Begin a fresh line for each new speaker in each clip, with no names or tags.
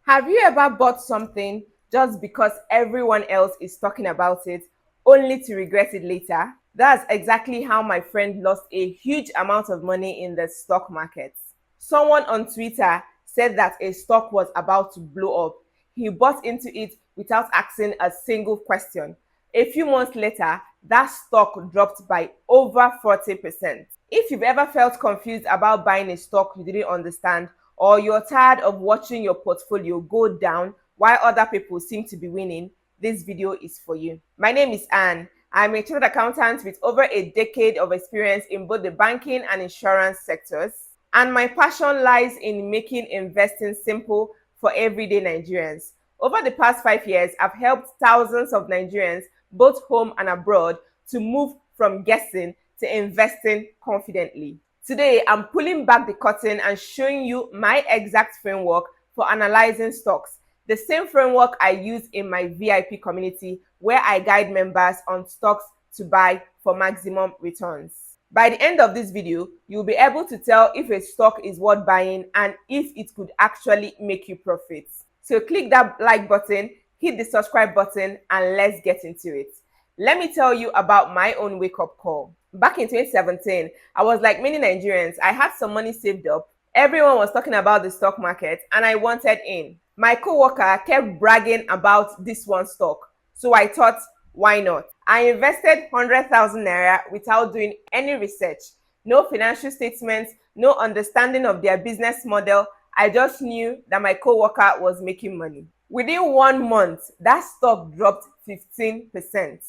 Have you ever bought something just because everyone else is talking about it, only to regret it later? That's exactly how my friend lost a huge amount of money in the stock market. Someone on Twitter said that a stock was about to blow up. He bought into it without asking a single question. A few months later, that stock dropped by over 40%. If you've ever felt confused about buying a stock you didn't understand, or you're tired of watching your portfolio go down while other people seem to be winning, this video is for you. My name is Anne. I'm a chartered accountant with over a decade of experience in both the banking and insurance sectors, and my passion lies in making investing simple for everyday Nigerians. Over the past 5 years, I've helped thousands of Nigerians, both home and abroad, to move from guessing to investing confidently. Today, I'm pulling back the curtain and showing you my exact framework for analyzing stocks, the same framework I use in my VIP community where I guide members on stocks to buy for maximum returns. By the end of this video, you'll be able to tell if a stock is worth buying and if it could actually make you profit. So click that like button, hit the subscribe button, and let's get into it. Let me tell you about my own wake-up call. Back in 2017, I was like many Nigerians. I had some money saved up. Everyone was talking about the stock market and I wanted in. My coworker kept bragging about this one stock. So I thought, why not? I invested 100,000 naira without doing any research. No financial statements, no understanding of their business model. I just knew that my coworker was making money. Within 1 month, that stock dropped 15%.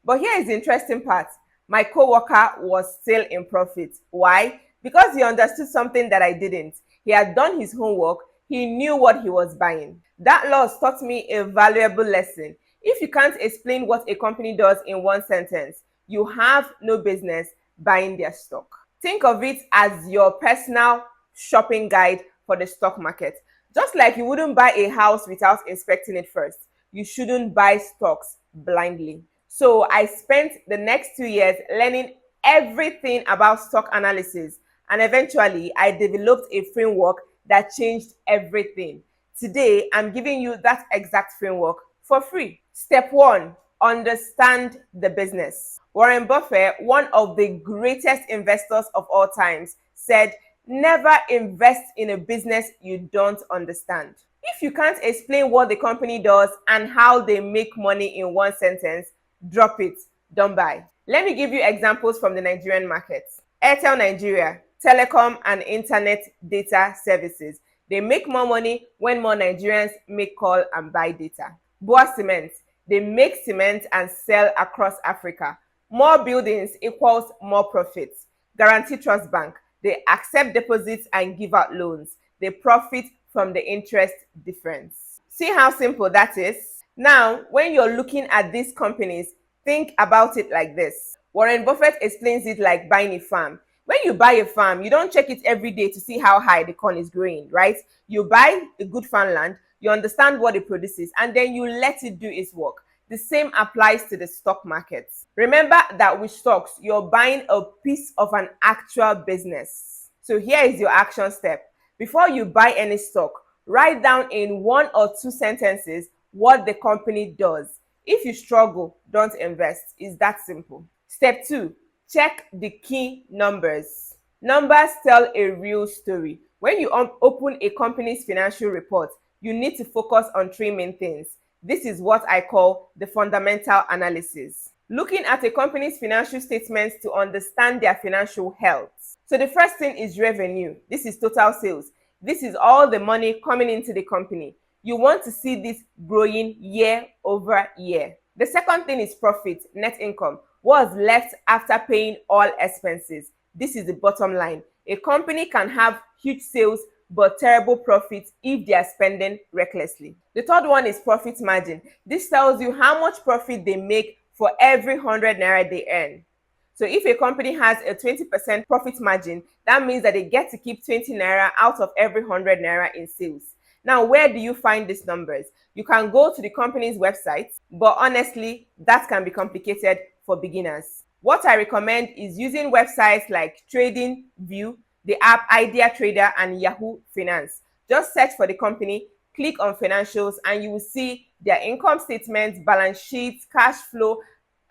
But here is the interesting part. My coworker was still in profit. Why? Because he understood something that I didn't. He had done his homework. He knew what he was buying. That loss taught me a valuable lesson. If you can't explain what a company does in one sentence, you have no business buying their stock. Think of it as your personal shopping guide for the stock market. Just like you wouldn't buy a house without inspecting it first, you shouldn't buy stocks blindly. So I spent the next 2 years learning everything about stock analysis, and eventually I developed a framework that changed everything. Today, I'm giving you that exact framework for free. Step 1, understand the business. Warren Buffett, one of the greatest investors of all times, said, never invest in a business you don't understand. If you can't explain what the company does and how they make money in one sentence, drop it, don't buy. Let me give you examples from the Nigerian market. Airtel Nigeria, telecom and internet data services. They make more money when more Nigerians make call and buy data. Boa Cement, they make cement and sell across Africa. More buildings equals more profits. Guarantee Trust Bank, they accept deposits and give out loans. They profit from the interest difference. See how simple that is? Now, when you're looking at these companies, think about it like this. Warren Buffett explains it like buying a farm. When you buy a farm, you don't check it every day to see how high the corn is growing, right? You buy a good farmland, you understand what it produces, and then you let it do its work. The same applies to the stock market. Remember that with stocks, you're buying a piece of an actual business. So here is your action step. Before you buy any stock, write down in 1 or 2 sentences what the company does. If you struggle, don't invest. It's that simple. Step 2, check the key numbers. Numbers tell a real story. When you open a company's financial report, you need to focus on 3 main things. This is what I call the fundamental analysis. Looking at a company's financial statements to understand their financial health. So the first thing is revenue. This is total sales. This is all the money coming into the company. You want to see this growing year over year. The second thing is profit, net income. What's left after paying all expenses? This is the bottom line. A company can have huge sales but terrible profits if they are spending recklessly. The third one is profit margin. This tells you how much profit they make for every 100 naira they earn. So if a company has a 20% profit margin, that means that they get to keep 20 naira out of every 100 naira in sales. Now, where do you find these numbers? You can go to the company's website, but honestly, that can be complicated for beginners. What I recommend is using websites like TradingView, the app Idea Trader, and Yahoo Finance. Just search for the company, Click on financials and you will see their income statements, balance sheets, cash flow,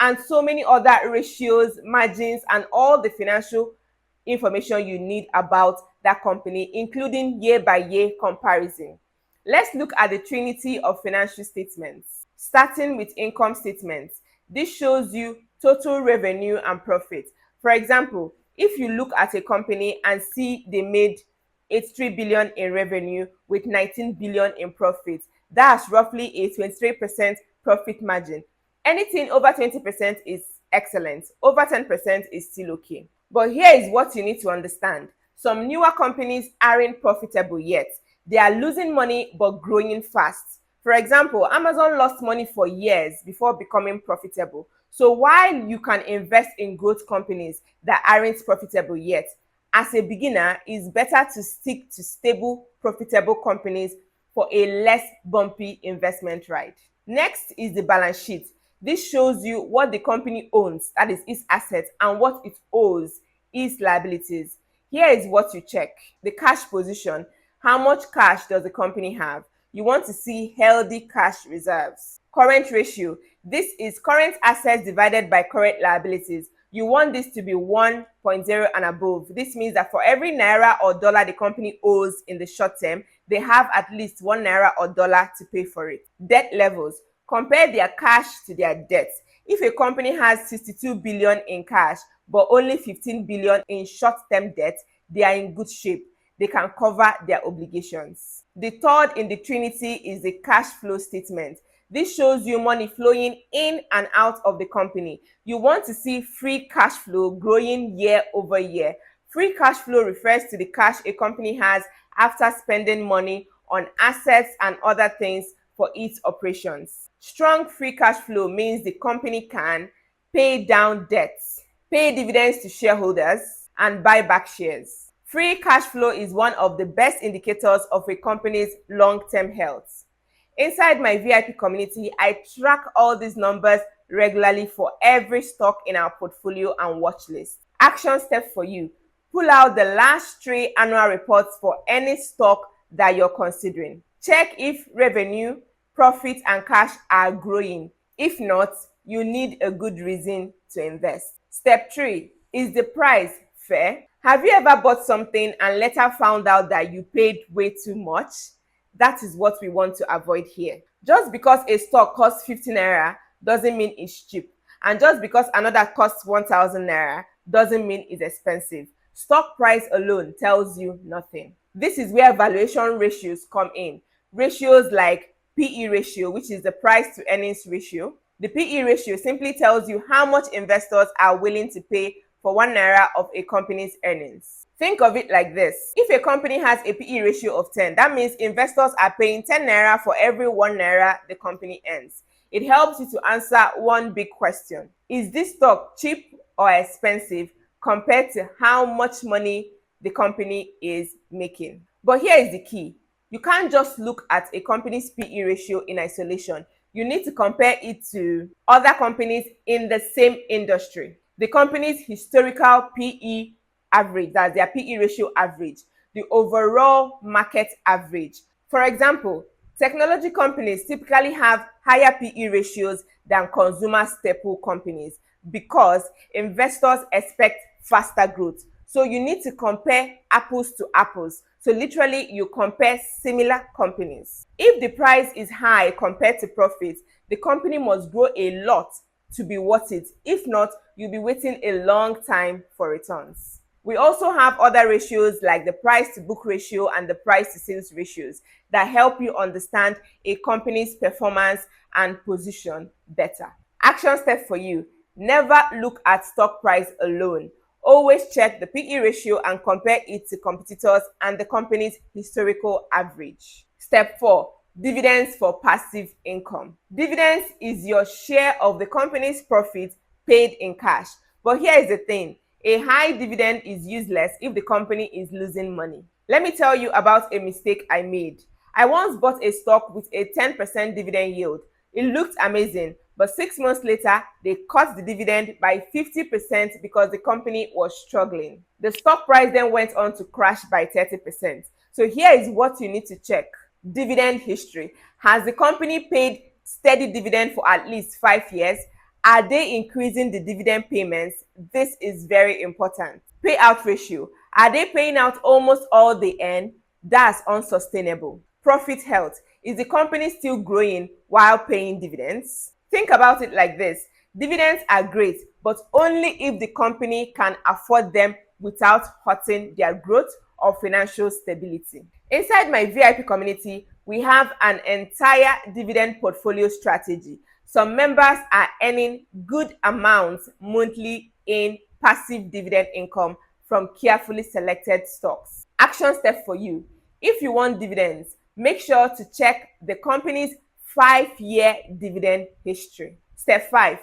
and so many other ratios, margins, and all the financial information you need about that company, including year by year comparison. Let's look at the trinity of financial statements. Starting with income statements. This shows you total revenue and profit. For example, if you look at a company and see they made 83 billion in revenue with 19 billion in profit, that's roughly a 23% profit margin. Anything over 20% is excellent. Over 10% is still okay. But here is what you need to understand. Some newer companies aren't profitable yet. They are losing money but growing fast. For example, Amazon lost money for years before becoming profitable. So while you can invest in growth companies that aren't profitable yet, as a beginner, it's better to stick to stable, profitable companies for a less bumpy investment ride. Next is the balance sheet. This shows you what the company owns, that is its assets, and what it owes, its liabilities. Here is what you check. The cash position. How much cash does the company have? You want to see healthy cash reserves. Current ratio. This is current assets divided by current liabilities. You want this to be 1.0 and above. This means that for every naira or dollar the company owes in the short term, they have at least 1 naira or dollar to pay for it. Debt levels. Compare their cash to their debt. If a company has 62 billion in cash but only 15 billion in short-term debt, they are in good shape. They can cover their obligations. The third in the trinity is the cash flow statement. This shows you money flowing in and out of the company. You want to see free cash flow growing year over year. Free cash flow refers to the cash a company has after spending money on assets and other things for its operations. Strong free cash flow means the company can pay down debts, pay dividends to shareholders, and buy back shares. Free cash flow is one of the best indicators of a company's long-term health. Inside my VIP community, I track all these numbers regularly for every stock in our portfolio and watch list. Action step for you. Pull out the last 3 annual reports for any stock that you're considering. Check if revenue, profit, and cash are growing. If not, you need a good reason to invest. Step 3. Is the price fair? Have you ever bought something and later found out that you paid way too much? That is what we want to avoid here. Just because a stock costs 50 naira doesn't mean it's cheap. And just because another costs 1,000 naira doesn't mean it's expensive. Stock price alone tells you nothing. This is where valuation ratios come in. Ratios like PE ratio, which is the price to earnings ratio. The PE ratio simply tells you how much investors are willing to pay for 1 naira of a company's earnings. Think of it like this. If a company has a PE ratio of 10, that means investors are paying 10 naira for every 1 naira the company earns. It helps you to answer one big question. Is this stock cheap or expensive compared to how much money the company is making? But here is the key. You can't just look at a company's PE ratio in isolation. You need to compare it to other companies in the same industry. The company's historical PE average, that's their PE ratio average, the overall market average. For example, technology companies typically have higher PE ratios than consumer staple companies because investors expect faster growth. So you need to compare apples to apples. So literally, you compare similar companies. If the price is high compared to profit, the company must grow a lot to be worth it. If not, you'll be waiting a long time for returns. We also have other ratios like the price to book ratio and the price to sales ratios that help you understand a company's performance and position better. Action step for you. Never look at stock price alone. Always check the PE ratio and compare it to competitors and the company's historical average. Step 4. Dividends for passive income. Dividends is your share of the company's profit paid in cash. But here is the thing. A high dividend is useless if the company is losing money. Let me tell you about a mistake I made. I once bought a stock with a 10% dividend yield. It looked amazing, but 6 months later, they cut the dividend by 50% because the company was struggling. The stock price then went on to crash by 30%. So here is what you need to check. Dividend history. Has the company paid steady dividend for at least 5 years? Are they increasing the dividend payments? This is very important. Payout ratio. Are they paying out almost all they earn? That's unsustainable. Profit health. Is the company still growing while paying dividends? Think about it like this. Dividends are great, but only if the company can afford them without hurting their growth or financial stability. Inside my VIP community, we have an entire dividend portfolio strategy. Some members are earning good amounts monthly in passive dividend income from carefully selected stocks. Action step for you. If you want dividends, make sure to check the company's 5-year dividend history. Step 5.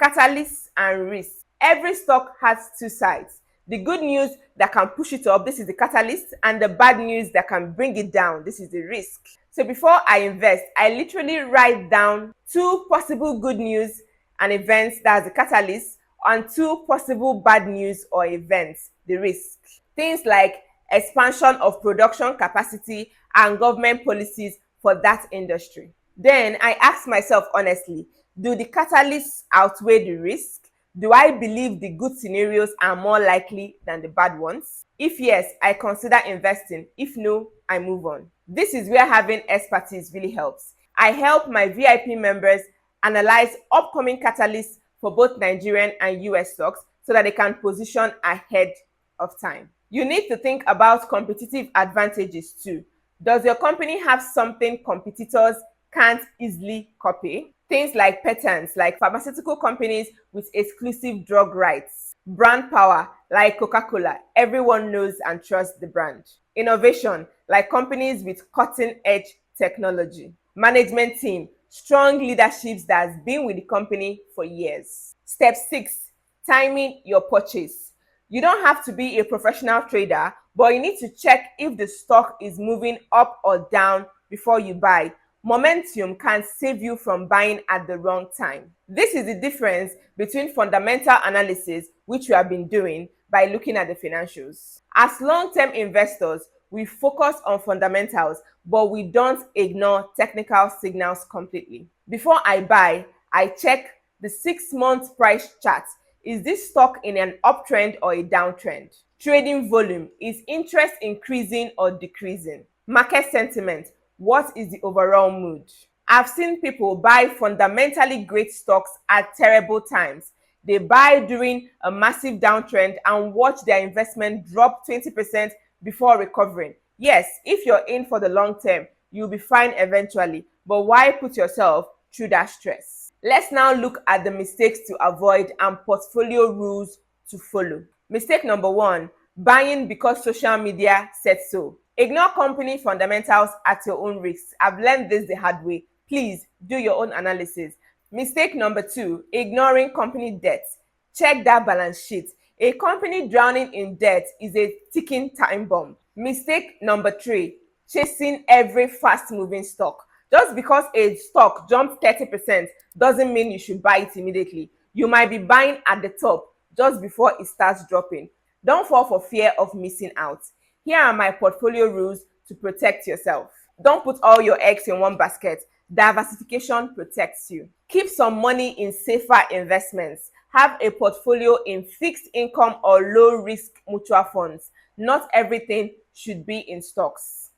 Catalysts and risks. Every stock has two sides. The good news that can push it up, this is the catalyst, and the bad news that can bring it down, this is the risk. So before I invest, I literally write down 2 possible good news and events, that's the catalyst, and 2 possible bad news or events, the risk. Things like expansion of production capacity and government policies for that industry. Then I ask myself honestly, do the catalysts outweigh the risk? Do I believe the good scenarios are more likely than the bad ones? If yes, I consider investing. If no, I move on. This is where having expertise really helps. I help my VIP members analyze upcoming catalysts for both Nigerian and US stocks so that they can position ahead of time. You need to think about competitive advantages too. Does your company have something competitors can't easily copy? Things like patents, like pharmaceutical companies with exclusive drug rights. Brand power, like Coca-Cola, everyone knows and trusts the brand. Innovation, like companies with cutting-edge technology. Management team, strong leaderships that's been with the company for years. Step 6, timing your purchase. You don't have to be a professional trader, but you need to check if the stock is moving up or down before you buy. Momentum can save you from buying at the wrong time. This is the difference between fundamental analysis, which we have been doing, by looking at the financials. As long-term investors, we focus on fundamentals, but we don't ignore technical signals completely. Before I buy, I check the 6-month price chart. Is this stock in an uptrend or a downtrend? Trading volume. Is interest increasing or decreasing? Market sentiment. What is the overall mood? I've seen people buy fundamentally great stocks at terrible times. They buy during a massive downtrend and watch their investment drop 20% before recovering. Yes, if you're in for the long term, you'll be fine eventually, but why put yourself through that stress? Let's now look at the mistakes to avoid and portfolio rules to follow. Mistake number 1, buying because social media said so. Ignore company fundamentals at your own risk. I've learned this the hard way. Please do your own analysis. Mistake number 2, ignoring company debt. Check that balance sheet. A company drowning in debt is a ticking time bomb. Mistake number 3, chasing every fast-moving stock. Just because a stock jumped 30% doesn't mean you should buy it immediately. You might be buying at the top just before it starts dropping. Don't fall for fear of missing out. Here are my portfolio rules to protect yourself. Don't put all your eggs in one basket. Diversification protects you. Keep some money in safer investments. Have a portfolio in fixed income or low-risk mutual funds. Not everything should be in stocks.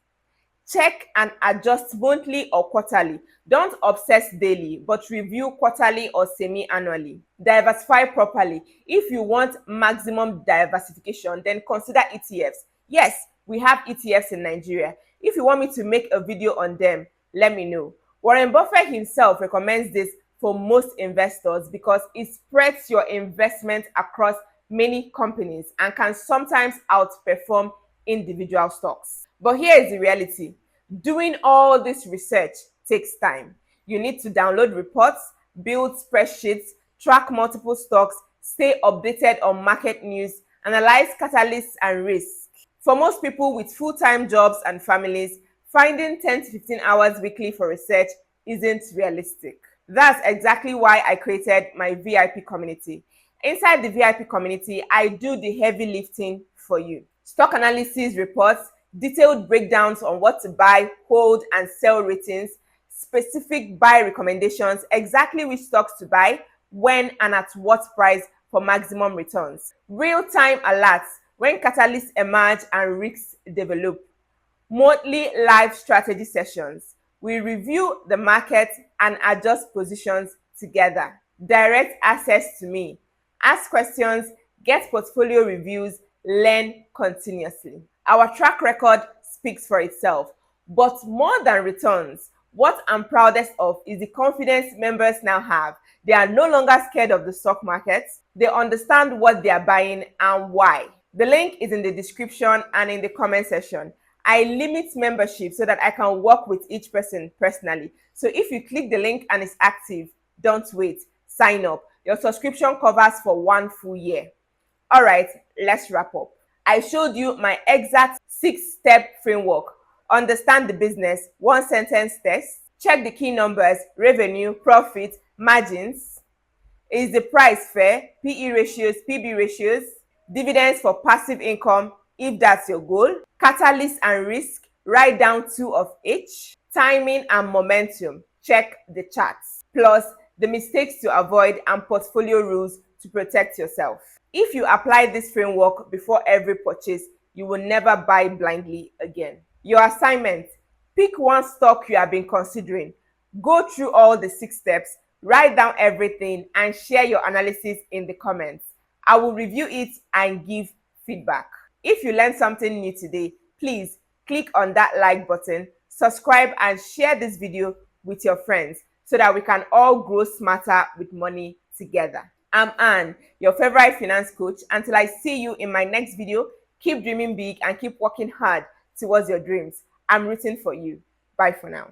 Check and adjust monthly or quarterly. Don't obsess daily, but review quarterly or semi-annually. Diversify properly. If you want maximum diversification, then consider ETFs. Yes, we have ETFs in Nigeria. If you want me to make a video on them, let me know. Warren Buffett himself recommends this for most investors because it spreads your investment across many companies and can sometimes outperform individual stocks. But here is the reality. Doing all this research takes time. You need to download reports, build spreadsheets, track multiple stocks, stay updated on market news, analyze catalysts and risks. For most people with full-time jobs and families, finding 10 to 15 hours weekly for research isn't realistic. That's exactly why I created my VIP community. Inside the VIP community, I do the heavy lifting for you. Stock analysis reports, detailed breakdowns on what to buy, hold, and sell ratings, specific buy recommendations, exactly which stocks to buy, when and at what price for maximum returns. Real-time alerts when catalysts emerge and risks develop. Monthly live strategy sessions. We review the market and adjust positions together. Direct access to me. Ask questions, get portfolio reviews, learn continuously. Our track record speaks for itself. But more than returns, what I'm proudest of is the confidence members now have. They are no longer scared of the stock market. They understand what they are buying and why. The link is in the description and in the comment section. I limit membership so that I can work with each person personally. So if you click the link and it's active, don't wait. Sign up. Your subscription covers for 1 full year. All right, let's wrap up. I showed you my exact 6-step framework. Understand the business, 1-sentence test. Check the key numbers, revenue, profit, margins. Is the price fair? PE ratios, PB ratios. Dividends for passive income, if that's your goal. Catalyst and risk, write down 2 of each. Timing and momentum, check the charts. Plus the mistakes to avoid and portfolio rules to protect yourself. If you apply this framework before every purchase, you will never buy blindly again. Your assignment: pick one stock you have been considering. Go through all the 6 steps, write down everything, and share your analysis in the comments. I will review it and give feedback. If you learned something new today, please click on that like button, subscribe, and share this video with your friends so that we can all grow smarter with money together. I'm Anne, your favorite finance coach. Until I see you in my next video, keep dreaming big and keep working hard towards your dreams. I'm rooting for you. Bye for now.